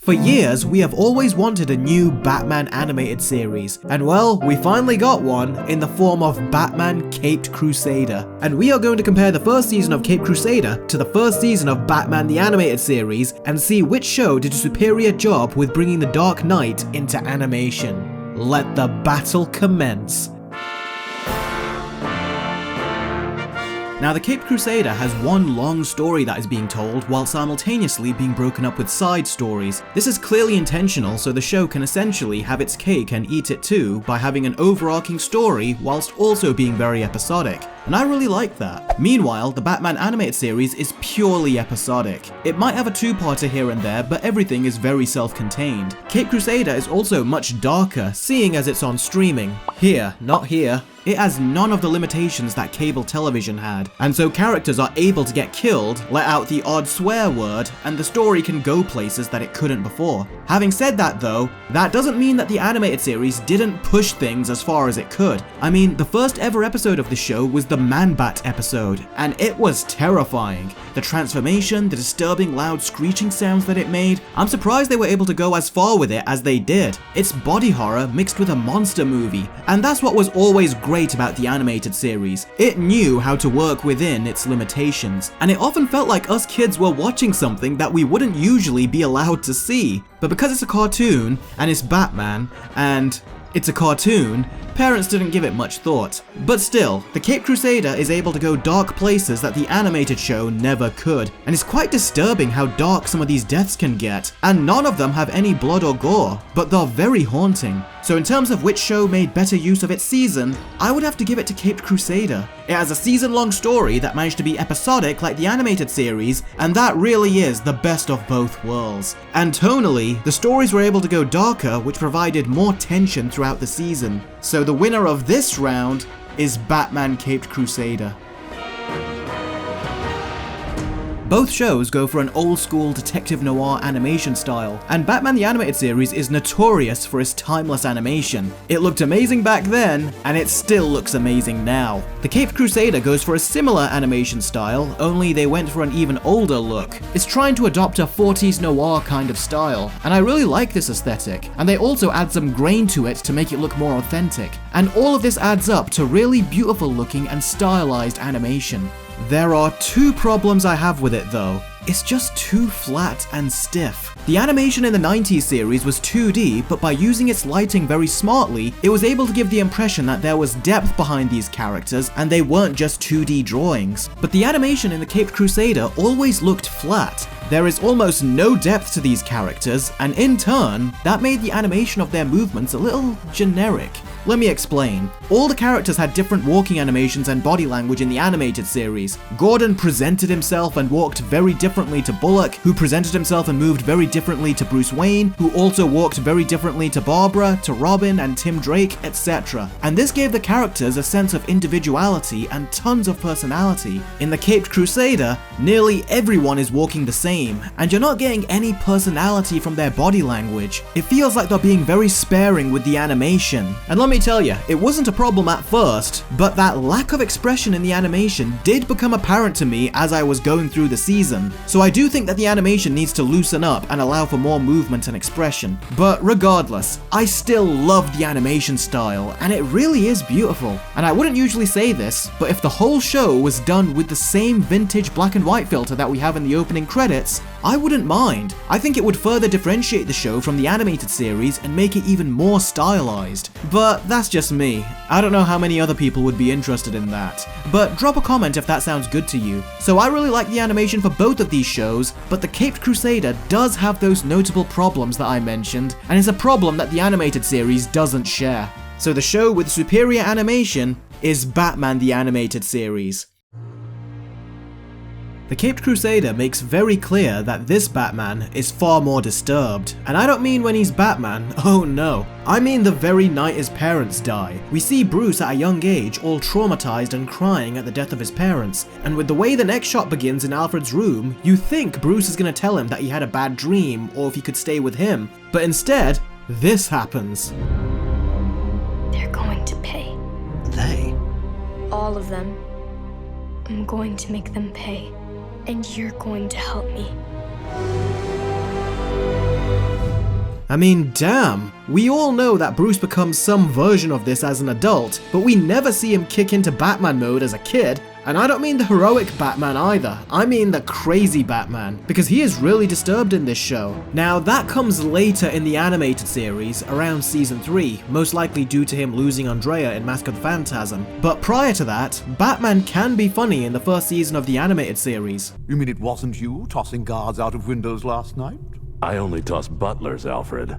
For years, we have always wanted a new Batman animated series, and well, we finally got one in the form of Batman Caped Crusader. And we are going to compare the first season of Caped Crusader to the first season of Batman the Animated Series and see which show did a superior job with bringing the Dark Knight into animation. Let the battle commence. Now, the Caped Crusader has one long story that is being told while simultaneously being broken up with side stories. This is clearly intentional, so the show can essentially have its cake and eat it too by having an overarching story whilst also being very episodic. And I really like that. Meanwhile, the Batman animated series is purely episodic. It might have a two-parter here and there, but everything is very self-contained. Caped Crusader is also much darker, seeing as it's on streaming. Here, not here. It has none of the limitations that cable television had, and so characters are able to get killed, let out the odd swear word, and the story can go places that it couldn't before. Having said that though, that doesn't mean that the animated series didn't push things as far as it could. I mean, the first ever episode of the show was the Man-Bat episode, and it was terrifying. The transformation, the disturbing loud screeching sounds that it made, I'm surprised they were able to go as far with it as they did. It's body horror mixed with a monster movie, and that's what was always great about the animated series. It knew how to work within its limitations, and it often felt like us kids were watching something that we wouldn't usually be allowed to see. But because it's a cartoon, and it's Batman, and it's a cartoon, parents didn't give it much thought. But still, the Caped Crusader is able to go dark places that the animated show never could, and it's quite disturbing how dark some of these deaths can get, and none of them have any blood or gore, but they're very haunting. So in terms of which show made better use of its season, I would have to give it to Caped Crusader. It has a season-long story that managed to be episodic like the animated series, and that really is the best of both worlds. And tonally, the stories were able to go darker, which provided more tension throughout the season. So the winner of this round is Batman Caped Crusader. Both shows go for an old-school detective noir animation style, and Batman the Animated Series is notorious for its timeless animation. It looked amazing back then, and it still looks amazing now. The Caped Crusader goes for a similar animation style, only they went for an even older look. It's trying to adopt a 40s noir kind of style, and I really like this aesthetic, and they also add some grain to it to make it look more authentic. And all of this adds up to really beautiful looking and stylized animation. There are two problems I have with it though. It's just too flat and stiff. The animation in the 90s series was 2D, but by using its lighting very smartly, it was able to give the impression that there was depth behind these characters and they weren't just 2D drawings. But the animation in the Caped Crusader always looked flat. There is almost no depth to these characters, and in turn, that made the animation of their movements a little generic. Let me explain. All the characters had different walking animations and body language in the animated series. Gordon presented himself and walked very differently to Bullock, who presented himself and moved very differently to Bruce Wayne, who also walked very differently to Barbara, to Robin and Tim Drake, etc. And this gave the characters a sense of individuality and tons of personality. In the Caped Crusader, nearly everyone is walking the same, and you're not getting any personality from their body language. It feels like they're being very sparing with the animation. And let me tell you, it wasn't a problem at first, but that lack of expression in the animation did become apparent to me as I was going through the season. So I do think that the animation needs to loosen up and allow for more movement and expression. But regardless, I still love the animation style, and it really is beautiful. And I wouldn't usually say this, but if the whole show was done with the same vintage black and white filter that we have in the opening credits, I wouldn't mind. I think it would further differentiate the show from the animated series and make it even more stylized. But that's just me. I don't know how many other people would be interested in that. But drop a comment if that sounds good to you. So I really like the animation for both of these shows, but the Caped Crusader does have those notable problems that I mentioned, and it's a problem that the animated series doesn't share. So the show with superior animation is Batman the Animated Series. The Caped Crusader makes very clear that this Batman is far more disturbed. And I don't mean when he's Batman, oh no. I mean the very night his parents die. We see Bruce at a young age all traumatized and crying at the death of his parents. And with the way the next shot begins in Alfred's room, you think Bruce is gonna tell him that he had a bad dream or if he could stay with him. But instead, this happens. They're going to pay. They? All of them. I'm going to make them pay. And you're going to help me. mean, damn. We all know that Bruce becomes some version of this as an adult, but we never see him kick into Batman mode as a kid. And I don't mean the heroic Batman either, I mean the crazy Batman, because he is really disturbed in this show. Now that comes later in the animated series, around season 3, most likely due to him losing Andrea in Mask of the Phantasm. But prior to that, Batman can be funny in the first season of the animated series. You mean it wasn't you tossing guards out of windows last night? I only toss butlers, Alfred.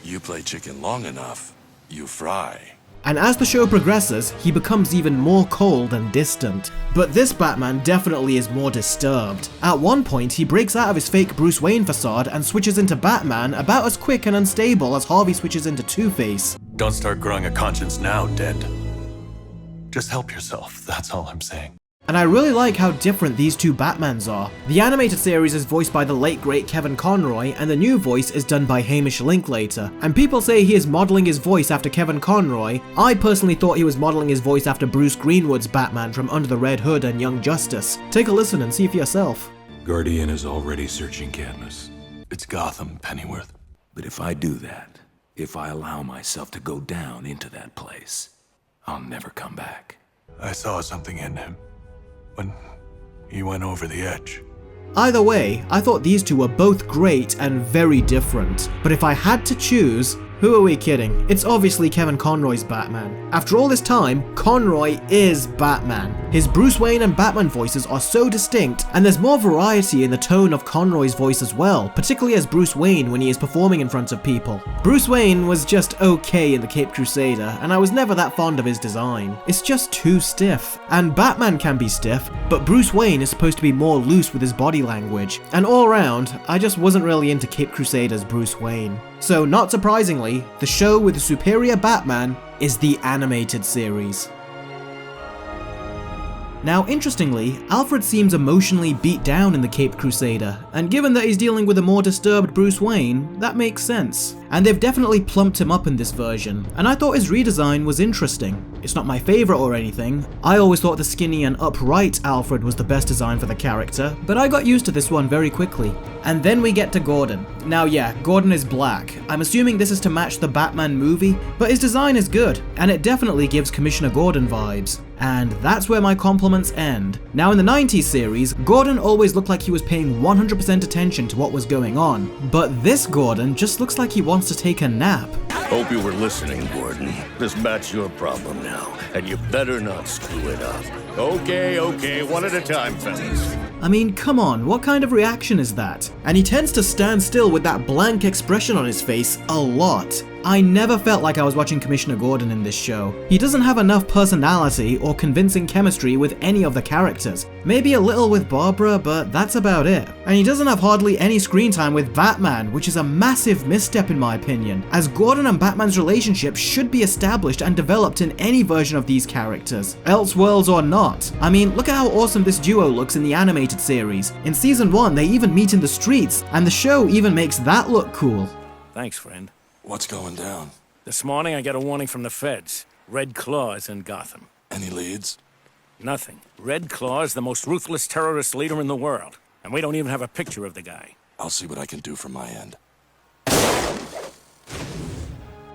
You play chicken long enough, you fry. And as the show progresses, he becomes even more cold and distant. But this Batman definitely is more disturbed. At one point, he breaks out of his fake Bruce Wayne facade and switches into Batman about as quick and unstable as Harvey switches into Two-Face. Don't start growing a conscience now, Dent. Just help yourself, that's all I'm saying. And I really like how different these two Batmans are. The animated series is voiced by the late great Kevin Conroy, and the new voice is done by Hamish Linklater. And people say he is modeling his voice after Kevin Conroy. I personally thought he was modeling his voice after Bruce Greenwood's Batman from Under the Red Hood and Young Justice. Take a listen and see for yourself. Guardian is already searching Cadmus. It's Gotham, Pennyworth. But if I do that, if I allow myself to go down into that place, I'll never come back. I saw something in him when he went over the edge. Either way, I thought these two were both great and very different. But if I had to choose, who are we kidding? It's obviously Kevin Conroy's Batman. After all this time, Conroy is Batman. His Bruce Wayne and Batman voices are so distinct, and there's more variety in the tone of Conroy's voice as well, particularly as Bruce Wayne when he is performing in front of people. Bruce Wayne was just okay in the Caped Crusader, and I was never that fond of his design. It's just too stiff. And Batman can be stiff, but Bruce Wayne is supposed to be more loose with his body language. And all around, I just wasn't really into Caped Crusader's Bruce Wayne. So not surprisingly, the show with the superior Batman is the animated series. Now interestingly, Alfred seems emotionally beat down in the Caped Crusader, and given that he's dealing with a more disturbed Bruce Wayne, that makes sense. And they've definitely plumped him up in this version, and I thought his redesign was interesting. It's not my favourite or anything. I always thought the skinny and upright Alfred was the best design for the character, but I got used to this one very quickly. And then we get to Gordon. Now yeah, Gordon is black. I'm assuming this is to match the Batman movie, but his design is good, and it definitely gives Commissioner Gordon vibes. And that's where my compliments end. Now in the 90s series, Gordon always looked like he was paying 100% attention to what was going on, but this Gordon just looks like he wants to take a nap. Hope you were listening, Gordon. This bat's your problem now, and you better not screw it up. Okay, one at a time, fellas. I mean, come on, what kind of reaction is that? And he tends to stand still with that blank expression on his face a lot. I never felt like I was watching Commissioner Gordon in this show. He doesn't have enough personality or convincing chemistry with any of the characters. Maybe a little with Barbara, but that's about it. And he doesn't have hardly any screen time with Batman, which is a massive misstep in my opinion, as Gordon and Batman's relationship should be established and developed in any version of these characters, Elseworlds or not. I mean, look at how awesome this duo looks in the animated series. In season 1, they even meet in the streets, and the show even makes that look cool. Thanks, friend. What's going down? This morning I got a warning from the feds. Red Claw's in Gotham. Any leads? Nothing. Red Claw's the most ruthless terrorist leader in the world, and we don't even have a picture of the guy. I'll see what I can do from my end.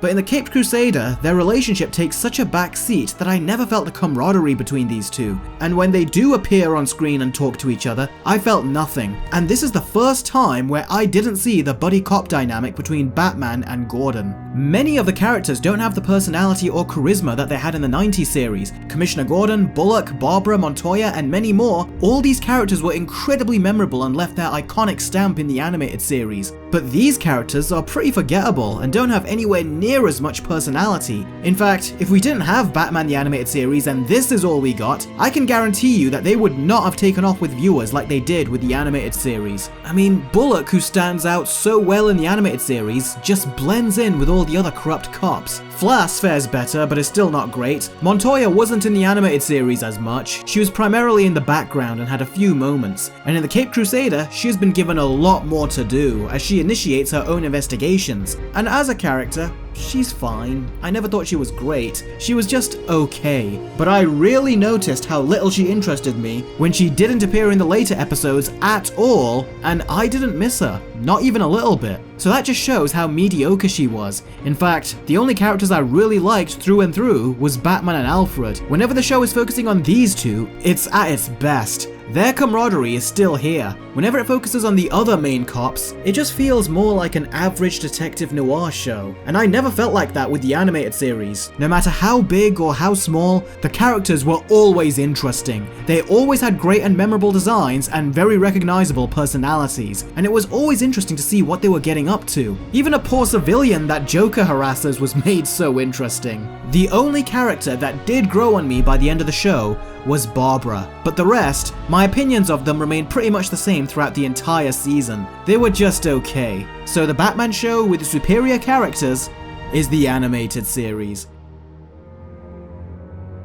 But in the Caped Crusader, their relationship takes such a back seat that I never felt the camaraderie between these two. And when they do appear on screen and talk to each other, I felt nothing. And this is the first time where I didn't see the buddy cop dynamic between Batman and Gordon. Many of the characters don't have the personality or charisma that they had in the 90s series. Commissioner Gordon, Bullock, Barbara, Montoya, and many more, all these characters were incredibly memorable and left their iconic stamp in the animated series. But these characters are pretty forgettable and don't have anywhere near as much personality. In fact, if we didn't have Batman the Animated Series and this is all we got, I can guarantee you that they would not have taken off with viewers like they did with the animated series. I mean, Bullock, who stands out so well in the animated series, just blends in with all the other corrupt cops. Flass fares better, but is still not great. Montoya wasn't in the animated series as much. She was primarily in the background and had a few moments. And in the Caped Crusader, she has been given a lot more to do, as she initiates her own investigations. And as a character, she's fine. I never thought she was great. She was just okay. But I really noticed how little she interested me when she didn't appear in the later episodes at all, and I didn't miss her. Not even a little bit. So that just shows how mediocre she was. In fact, the only characters I really liked through and through was Batman and Alfred. Whenever the show is focusing on these two, it's at its best. Their camaraderie is still here. Whenever it focuses on the other main cops, it just feels more like an average detective noir show. And I never felt like that with the animated series. No matter how big or how small, the characters were always interesting. They always had great and memorable designs and very recognizable personalities. And it was always interesting to see what they were getting up to. Even a poor civilian that Joker harasses was made so interesting. The only character that did grow on me by the end of the show was Barbara, but the rest, my opinions of them remained pretty much the same throughout the entire season. They were just okay. So the Batman show with the superior characters is the animated series.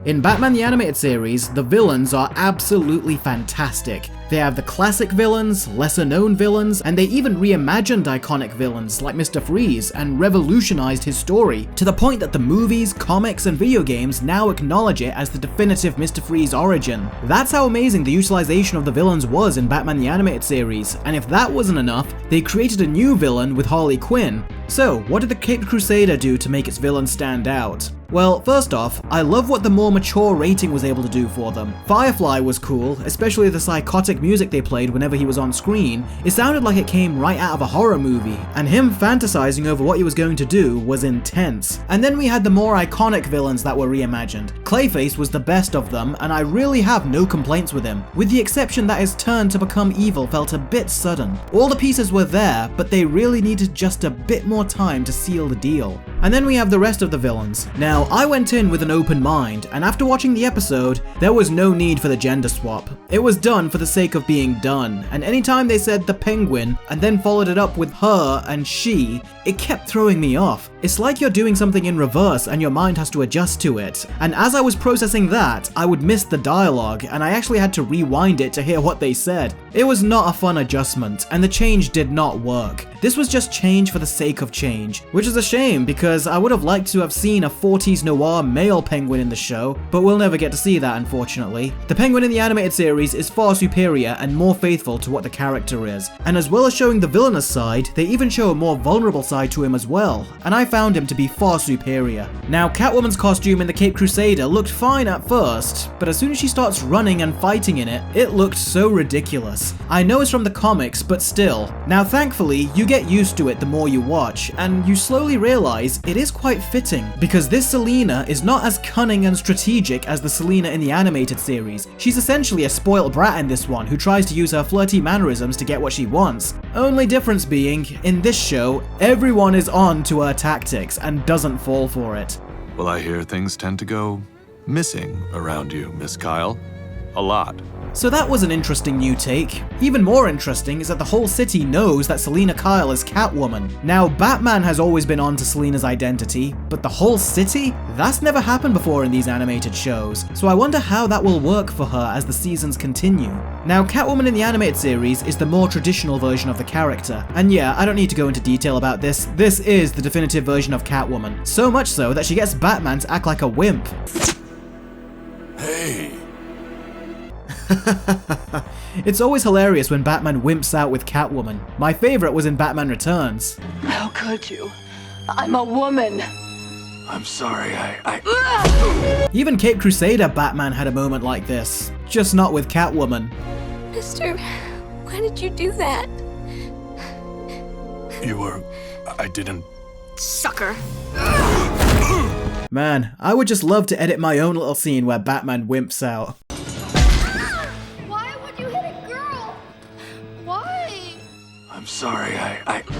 In Batman the Animated Series, the villains are absolutely fantastic. They have the classic villains, lesser known villains, and they even reimagined iconic villains like Mr. Freeze and revolutionized his story to the point that the movies, comics, and video games now acknowledge it as the definitive Mr. Freeze origin. That's how amazing the utilization of the villains was in Batman the Animated Series, and if that wasn't enough, they created a new villain with Harley Quinn. So, what did the Caped Crusader do to make its villain stand out? Well, first off, I love what the more mature rating was able to do for them. Firefly was cool, especially the psychotic music they played whenever he was on screen. It sounded like it came right out of a horror movie, and him fantasizing over what he was going to do was intense. And then we had the more iconic villains that were reimagined. Clayface was the best of them, and I really have no complaints with him, with the exception that his turn to become evil felt a bit sudden. All the pieces were there, but they really needed just a bit more time to seal the deal. And then we have the rest of the villains. Now, I went in with an open mind, and after watching the episode, there was no need for the gender swap. It was done for the sake of being done, and anytime they said the Penguin and then followed it up with her and she, it kept throwing me off. It's like you're doing something in reverse and your mind has to adjust to it. And as I was processing that, I would miss the dialogue, and I actually had to rewind it to hear what they said. It was not a fun adjustment, and the change did not work. This was just change for the sake of change, which is a shame because I would have liked to have seen a 40s noir male Penguin in the show, but we'll never get to see that unfortunately. The Penguin in the animated series is far superior and more faithful to what the character is, and as well as showing the villainous side, they even show a more vulnerable side to him as well, and I found him to be far superior. Now, Catwoman's costume in the Caped Crusader looked fine at first, but as soon as she starts running and fighting in it, it looked so ridiculous. I know it's from the comics, but still. Now thankfully, you get used to it the more you watch, and you slowly realize it is quite fitting, because this Selina is not as cunning and strategic as the Selina in the animated series. She's essentially a spoiled brat in this one who tries to use her flirty mannerisms to get what she wants. Only difference being, in this show, everyone is on to her tactics and doesn't fall for it. Well, I hear things tend to go missing around you, Miss Kyle. A lot. So that was an interesting new take. Even more interesting is that the whole city knows that Selina Kyle is Catwoman. Now, Batman has always been on to Selina's identity, but the whole city? That's never happened before in these animated shows, so I wonder how that will work for her as the seasons continue. Now, Catwoman in the animated series is the more traditional version of the character, and yeah, I don't need to go into detail about this. This is the definitive version of Catwoman, so much so that she gets Batman to act like a wimp. Hey. It's always hilarious when Batman wimps out with Catwoman. My favorite was in Batman Returns. How could you? I'm a woman. I'm sorry, Even Caped Crusader Batman had a moment like this, just not with Catwoman. Mister, why did you do that? I didn't... Sucker. Man, I would just love to edit my own little scene where Batman wimps out. Why would you hit a girl? Why? I'm sorry,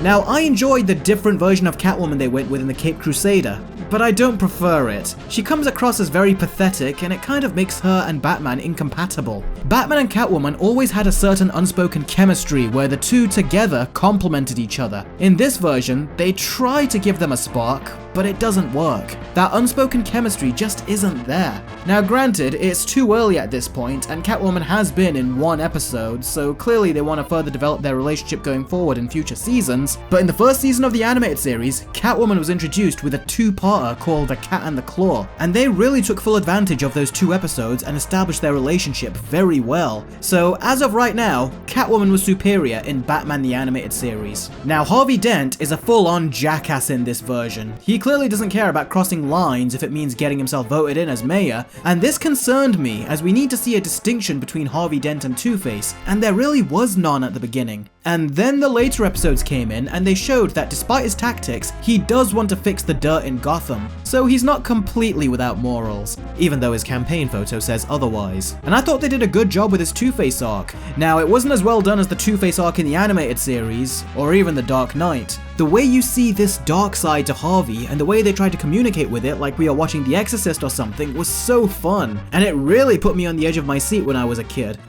Now, I enjoyed the different version of Catwoman they went with in the Caped Crusader, but I don't prefer it. She comes across as very pathetic, and it kind of makes her and Batman incompatible. Batman and Catwoman always had a certain unspoken chemistry where the two together complemented each other. In this version, they try to give them a spark, but it doesn't work. That unspoken chemistry just isn't there. Now granted, it's too early at this point, and Catwoman has been in one episode, so clearly they want to further develop their relationship going forward in future seasons, but in the first season of the animated series, Catwoman was introduced with a two-parter called The Cat and the Claw, and they really took full advantage of those 2 episodes and established their relationship very well. So as of right now, Catwoman was superior in Batman the Animated Series. Now Harvey Dent is a full-on jackass in this version. He clearly doesn't care about crossing lines if it means getting himself voted in as mayor, and this concerned me as we need to see a distinction between Harvey Dent and Two-Face, and there really was none at the beginning. And then the later episodes came in and they showed that despite his tactics, he does want to fix the dirt in Gotham, so he's not completely without morals, even though his campaign photo says otherwise. And I thought they did a good job with his Two-Face arc. Now, it wasn't as well done as the Two-Face arc in the animated series, or even the Dark Knight. The way you see this dark side to Harvey and the way they tried to communicate with it like we are watching The Exorcist or something was so fun, and it really put me on the edge of my seat when I was a kid.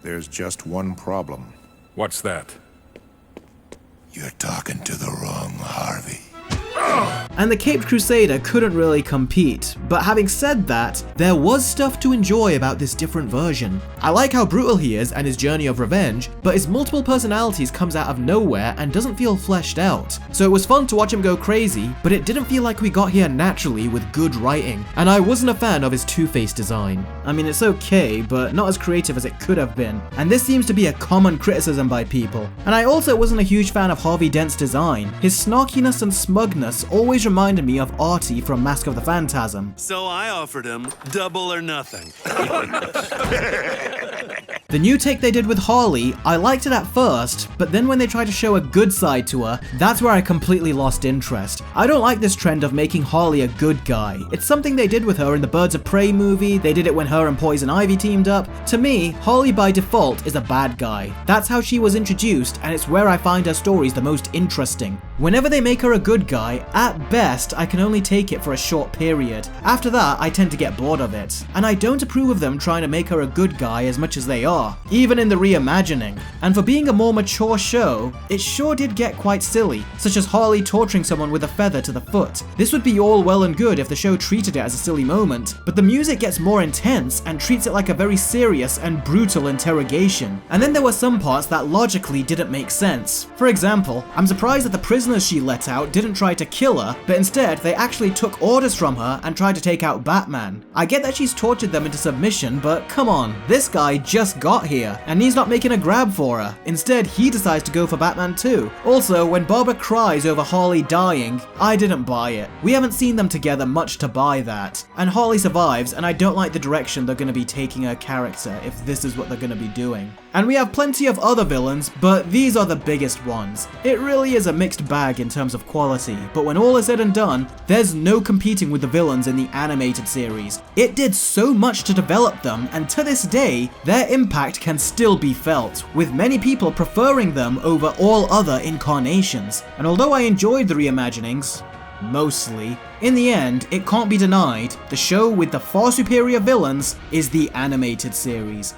There's just one problem. What's that? You're talking to the wrong Harvey. And the Caped Crusader couldn't really compete, but having said that, there was stuff to enjoy about this different version. I like how brutal he is and his journey of revenge, but his multiple personalities comes out of nowhere and doesn't feel fleshed out. So it was fun to watch him go crazy, but it didn't feel like we got here naturally with good writing, and I wasn't a fan of his Two-Face design. I mean, it's okay, but not as creative as it could have been, and this seems to be a common criticism by people. And I also wasn't a huge fan of Harvey Dent's design. His snarkiness and smugness always reminded me of Artie from Mask of the Phantasm. So I offered him double or nothing. The new take they did with Harley, I liked it at first, but then when they tried to show a good side to her, that's where I completely lost interest. I don't like this trend of making Harley a good guy. It's something they did with her in the Birds of Prey movie, they did it when her and Poison Ivy teamed up. To me, Harley by default is a bad guy. That's how she was introduced, and it's where I find her stories the most interesting. Whenever they make her a good guy, at best, I can only take it for a short period. After that, I tend to get bored of it. And I don't approve of them trying to make her a good guy as much as they are, even in the reimagining. And for being a more mature show, it sure did get quite silly, such as Harley torturing someone with a feather to the foot. This would be all well and good if the show treated it as a silly moment, but the music gets more intense and treats it like a very serious and brutal interrogation. And then there were some parts that logically didn't make sense. For example, I'm surprised that the prisoners she let out didn't try to kill her, but instead they actually took orders from her and tried to take out Batman. I get that she's tortured them into submission, but come on, this guy just got here, and he's not making a grab for her. Instead, he decides to go for Batman too. Also, when Barbara cries over Harley dying, I didn't buy it. We haven't seen them together much to buy that. And Harley survives, and I don't like the direction they're going to be taking her character if this is what they're going to be doing. And we have plenty of other villains, but these are the biggest ones. It really is a mixed bag in terms of quality, but when all is said and done, there's no competing with the villains in the animated series. It did so much to develop them, and to this day, their impact can still be felt, with many people preferring them over all other incarnations. And although I enjoyed the reimaginings, mostly, in the end, it can't be denied, the show with the far superior villains is the animated series.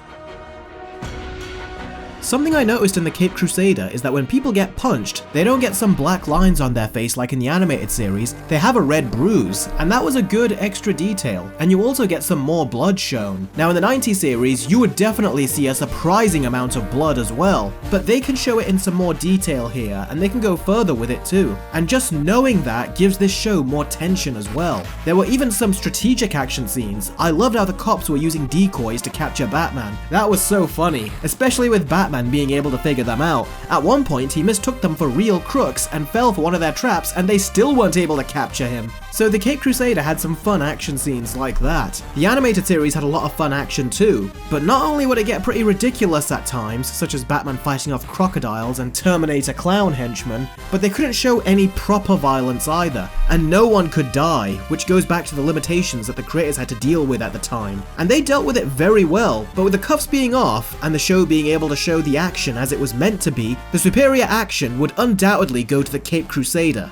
Something I noticed in the Caped Crusader is that when people get punched, they don't get some black lines on their face like in the animated series, they have a red bruise, and that was a good extra detail, and you also get some more blood shown. Now in the 90s series, you would definitely see a surprising amount of blood as well, but they can show it in some more detail here, and they can go further with it too. And just knowing that gives this show more tension as well. There were even some strategic action scenes. I loved how the cops were using decoys to capture Batman. That was so funny, especially with Batman being able to figure them out. At one point, he mistook them for real crooks and fell for one of their traps, and they still weren't able to capture him. So the Caped Crusader had some fun action scenes like that. The animated series had a lot of fun action too, but not only would it get pretty ridiculous at times, such as Batman fighting off crocodiles and Terminator clown henchmen, but they couldn't show any proper violence either, and no one could die, which goes back to the limitations that the creators had to deal with at the time. And they dealt with it very well, but with the cuffs being off and the show being able to show the action as it was meant to be, the superior action would undoubtedly go to the Caped Crusader.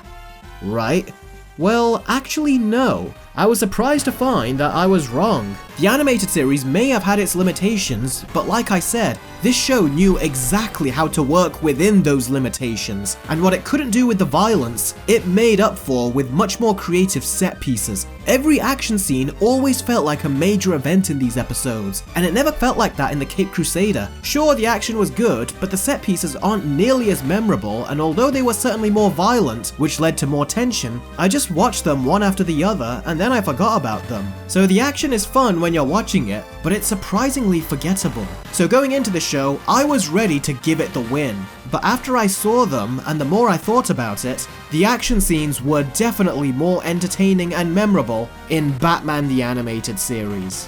Right? Well, actually no. I was surprised to find that I was wrong. The animated series may have had its limitations, but like I said, this show knew exactly how to work within those limitations, and what it couldn't do with the violence, it made up for with much more creative set pieces. Every action scene always felt like a major event in these episodes, and it never felt like that in the Caped Crusader. Sure, the action was good, but the set pieces aren't nearly as memorable, and although they were certainly more violent, which led to more tension, I just watched them one after the other, and then I forgot about them. So the action is fun when you're watching it, but it's surprisingly forgettable. So going into the show, I was ready to give it the win. But after I saw them, and the more I thought about it, the action scenes were definitely more entertaining and memorable in Batman the Animated Series.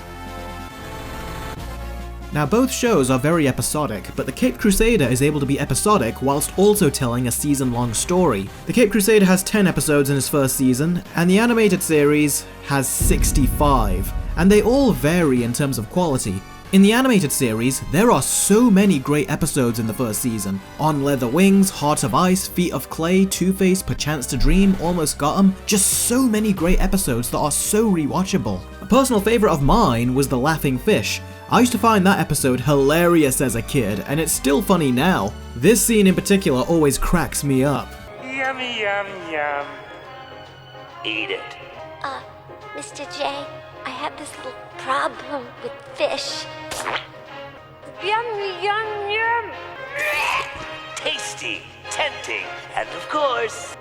Now both shows are very episodic, but the Caped Crusader is able to be episodic whilst also telling a season-long story. The Caped Crusader has 10 episodes in its first season, and the animated series has 65, and they all vary in terms of quality. In the animated series, there are so many great episodes in the first season. On Leather Wings, Heart of Ice, Feet of Clay, Two-Face, Perchance to Dream, Almost Got 'Em, just so many great episodes that are so rewatchable. A personal favourite of mine was The Laughing Fish. I used to find that episode hilarious as a kid, and it's still funny now. This scene in particular always cracks me up. Yummy, yum, yum. Eat it. Mr. J, I have this little problem with fish. Yum, yum, yum. Tasty, tempting, and of course,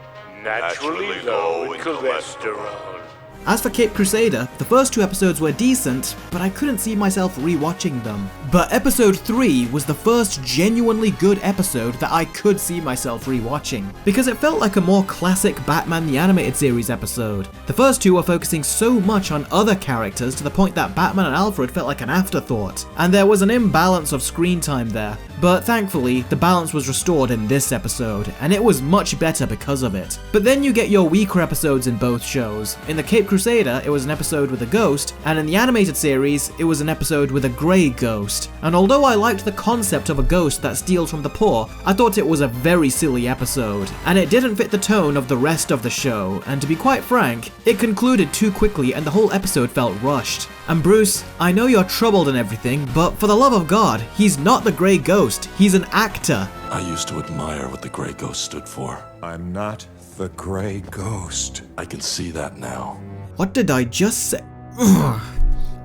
naturally low in cholesterol. As for Caped Crusader, the first 2 episodes were decent, but I couldn't see myself rewatching them. But episode 3 was the first genuinely good episode that I could see myself rewatching, because it felt like a more classic Batman the Animated Series episode. The first 2 were focusing so much on other characters to the point that Batman and Alfred felt like an afterthought, and there was an imbalance of screen time there. But thankfully, the balance was restored in this episode, and it was much better because of it. But then you get your weaker episodes in both shows. In the Caped Crusader, it was an episode with a ghost, and in the animated series, it was an episode with a grey ghost. And although I liked the concept of a ghost that steals from the poor, I thought it was a very silly episode, and it didn't fit the tone of the rest of the show, and to be quite frank, it concluded too quickly and the whole episode felt rushed. And Bruce, I know you're troubled and everything, but for the love of God, he's not the Grey Ghost, he's an actor. I used to admire what the Grey Ghost stood for. I'm not the Grey Ghost. I can see that now. What did I just say?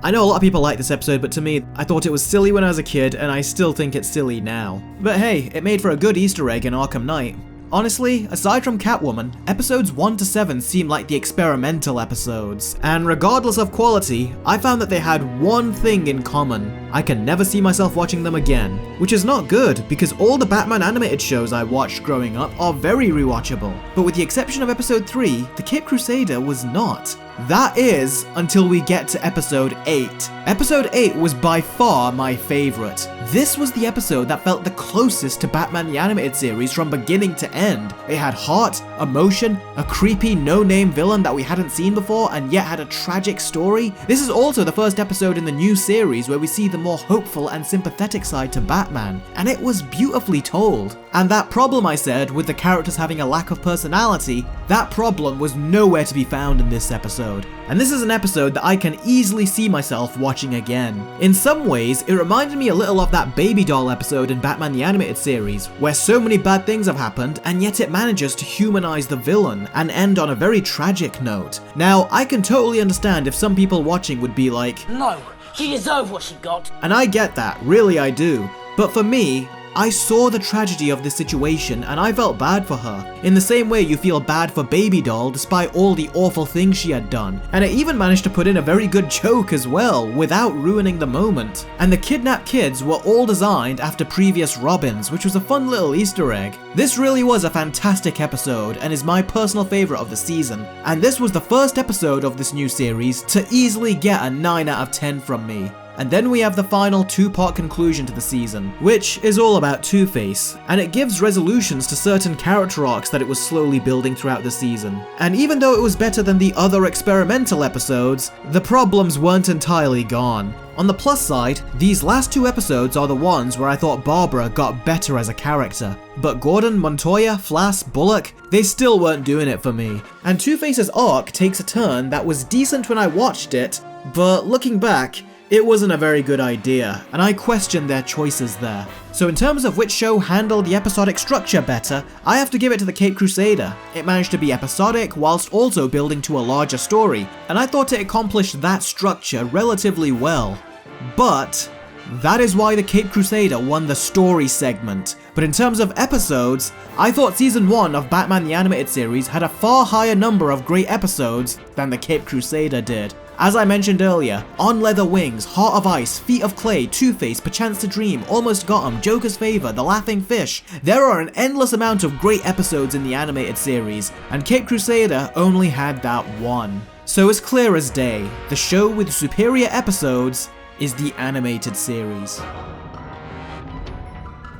I know a lot of people like this episode, but to me, I thought it was silly when I was a kid, and I still think it's silly now. But hey, it made for a good Easter egg in Arkham Knight. Honestly, aside from Catwoman, episodes 1 to 7 seem like the experimental episodes, and regardless of quality, I found that they had one thing in common. I can never see myself watching them again, which is not good because all the Batman animated shows I watched growing up are very rewatchable, but with the exception of episode 3, the Caped Crusader was not. That is, until we get to episode 8. Episode 8 was by far my favourite. This was the episode that felt the closest to Batman the Animated Series from beginning to end. It had heart, emotion, a creepy no-name villain that we hadn't seen before and yet had a tragic story. This is also the first episode in the new series where we see the more hopeful and sympathetic side to Batman, and it was beautifully told. And that problem I said with the characters having a lack of personality, that problem was nowhere to be found in this episode. And this is an episode that I can easily see myself watching again. In some ways, it reminded me a little of that baby doll episode in Batman the Animated Series, where so many bad things have happened and yet it manages to humanize the villain and end on a very tragic note. Now, I can totally understand if some people watching would be like, No, she deserved what she got. And I get that, really I do. But for me, I saw the tragedy of this situation and I felt bad for her, in the same way you feel bad for Baby Doll despite all the awful things she had done. And it even managed to put in a very good joke as well, without ruining the moment. And the kidnapped kids were all designed after previous Robins, which was a fun little Easter egg. This really was a fantastic episode and is my personal favourite of the season. And this was the first episode of this new series to easily get a 9 out of 10 from me. And then we have the final 2-part conclusion to the season, which is all about Two-Face, and it gives resolutions to certain character arcs that it was slowly building throughout the season. And even though it was better than the other experimental episodes, the problems weren't entirely gone. On the plus side, these last 2 episodes are the ones where I thought Barbara got better as a character. But Gordon, Montoya, Flass, Bullock, they still weren't doing it for me. And Two-Face's arc takes a turn that was decent when I watched it, but looking back, it wasn't a very good idea, and I questioned their choices there. So in terms of which show handled the episodic structure better, I have to give it to the Caped Crusader. It managed to be episodic whilst also building to a larger story, and I thought it accomplished that structure relatively well. But that is why the Caped Crusader won the story segment. But in terms of episodes, I thought Season 1 of Batman the Animated Series had a far higher number of great episodes than the Caped Crusader did. As I mentioned earlier, On Leather Wings, Heart of Ice, Feet of Clay, Two-Face, Perchance to Dream, Almost Got 'Em, Joker's Favor, The Laughing Fish. There are an endless amount of great episodes in the animated series, and Caped Crusader only had that one. So it's clear as day, the show with superior episodes is the animated series.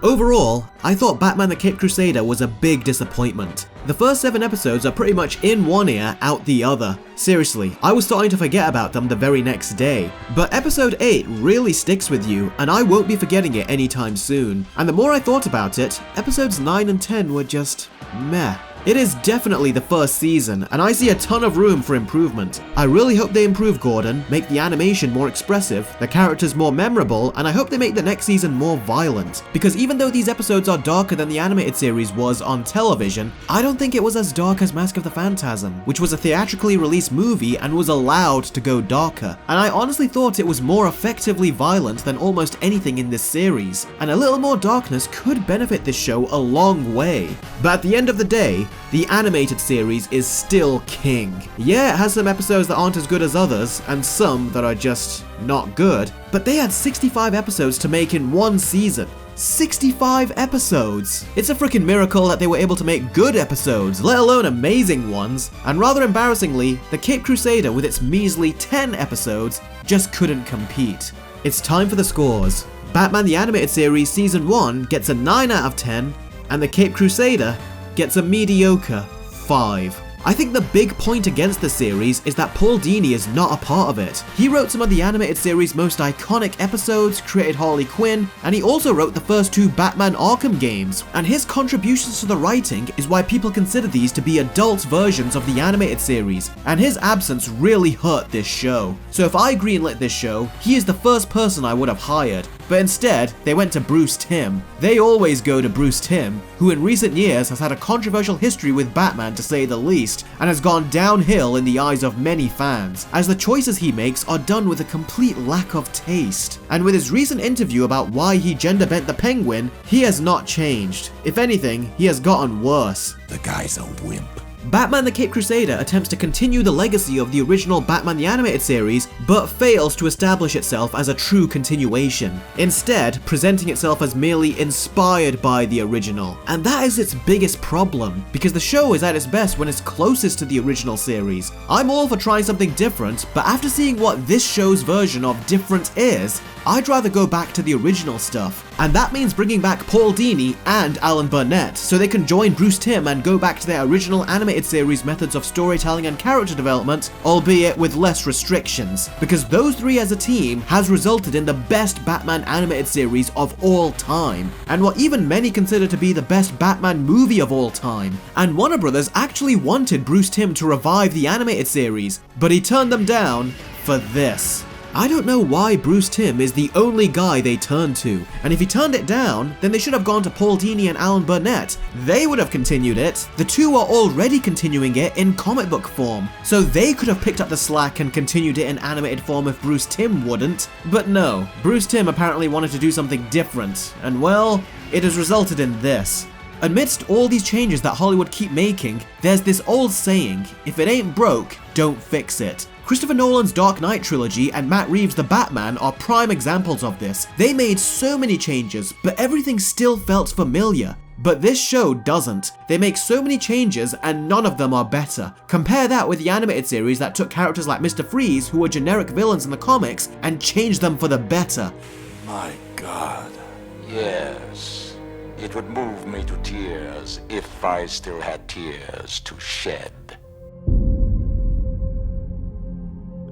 Overall, I thought Batman the Caped Crusader was a big disappointment. The first 7 episodes are pretty much in one ear, out the other. Seriously, I was starting to forget about them the very next day. But episode 8 really sticks with you, and I won't be forgetting it anytime soon. And the more I thought about it, episodes 9 and 10 were just meh. It is definitely the first season, and I see a ton of room for improvement. I really hope they improve Gordon, make the animation more expressive, the characters more memorable, and I hope they make the next season more violent. Because even though these episodes are darker than the animated series was on television, I don't think it was as dark as Mask of the Phantasm, which was a theatrically released movie and was allowed to go darker. And I honestly thought it was more effectively violent than almost anything in this series. And a little more darkness could benefit this show a long way. But at the end of the day, the animated series is still king. Yeah, it has some episodes that aren't as good as others, and some that are just not good, but they had 65 episodes to make in one season. 65 episodes! It's a freaking miracle that they were able to make good episodes, let alone amazing ones, and rather embarrassingly, the Caped Crusader with its measly 10 episodes just couldn't compete. It's time for the scores. Batman the Animated Series Season 1 gets a 9 out of 10, and the Caped Crusader gets a mediocre 5. I think the big point against the series is that Paul Dini is not a part of it. He wrote some of the animated series' most iconic episodes, created Harley Quinn, and he also wrote the first 2 Batman Arkham games. And his contributions to the writing is why people consider these to be adult versions of the animated series, and his absence really hurt this show. So if I greenlit this show, he is the first person I would have hired. But instead, they went to Bruce Timm. They always go to Bruce Timm, who in recent years has had a controversial history with Batman to say the least, and has gone downhill in the eyes of many fans, as the choices he makes are done with a complete lack of taste. And with his recent interview about why he gender-bent the Penguin, he has not changed. If anything, he has gotten worse. The guy's a wimp. Batman the Caped Crusader attempts to continue the legacy of the original Batman the Animated Series, but fails to establish itself as a true continuation, instead presenting itself as merely inspired by the original. And that is its biggest problem, because the show is at its best when it's closest to the original series. I'm all for trying something different, but after seeing what this show's version of different is, I'd rather go back to the original stuff. And that means bringing back Paul Dini and Alan Burnett, so they can join Bruce Timm and go back to their original animated series methods of storytelling and character development, albeit with less restrictions. Because those 3 as a team has resulted in the best Batman animated series of all time, and what even many consider to be the best Batman movie of all time. And Warner Brothers actually wanted Bruce Timm to revive the animated series, but he turned them down for this. I don't know why Bruce Timm is the only guy they turned to, and if he turned it down, then they should have gone to Paul Dini and Alan Burnett. They would have continued it. The 2 are already continuing it in comic book form, so they could have picked up the slack and continued it in animated form if Bruce Timm wouldn't. But no, Bruce Timm apparently wanted to do something different, and well, it has resulted in this. Amidst all these changes that Hollywood keep making, there's this old saying, if it ain't broke, don't fix it. Christopher Nolan's Dark Knight trilogy and Matt Reeves' The Batman are prime examples of this. They made so many changes, but everything still felt familiar. But this show doesn't. They make so many changes and none of them are better. Compare that with the animated series that took characters like Mr. Freeze, who were generic villains in the comics, and changed them for the better. My God. Yes. It would move me to tears if I still had tears to shed.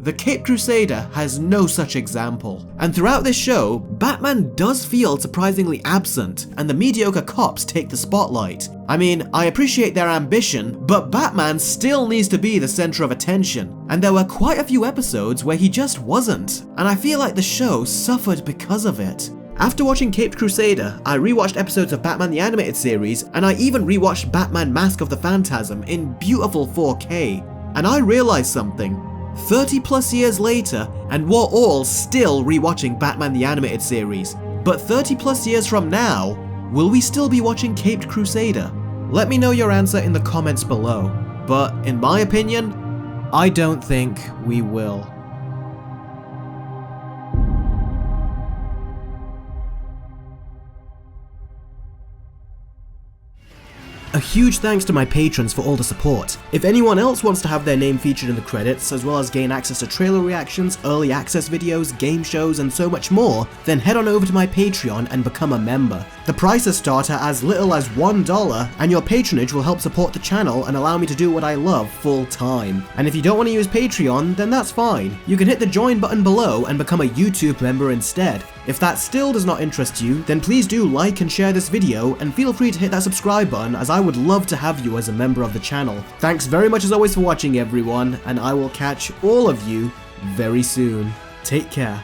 The Caped Crusader has no such example, and throughout this show, Batman does feel surprisingly absent, and the mediocre cops take the spotlight. I mean, I appreciate their ambition, but Batman still needs to be the center of attention, and there were quite a few episodes where he just wasn't, and I feel like the show suffered because of it. After watching Caped Crusader, I rewatched episodes of Batman the Animated Series, and I even rewatched Batman Mask of the Phantasm in beautiful 4K, and I realized something. 30 plus years later, and we're all still rewatching Batman the Animated Series. But 30 plus years from now, will we still be watching Caped Crusader? Let me know your answer in the comments below. But in my opinion, I don't think we will. A huge thanks to my patrons for all the support. If anyone else wants to have their name featured in the credits, as well as gain access to trailer reactions, early access videos, game shows, and so much more, then head on over to my Patreon and become a member. The prices start at as little as $1, and your patronage will help support the channel and allow me to do what I love full time. And if you don't want to use Patreon, then that's fine. You can hit the join button below and become a YouTube member instead. If that still does not interest you, then please do like and share this video, and feel free to hit that subscribe button, as I would love to have you as a member of the channel. Thanks very much as always for watching, everyone, and I will catch all of you very soon. Take care.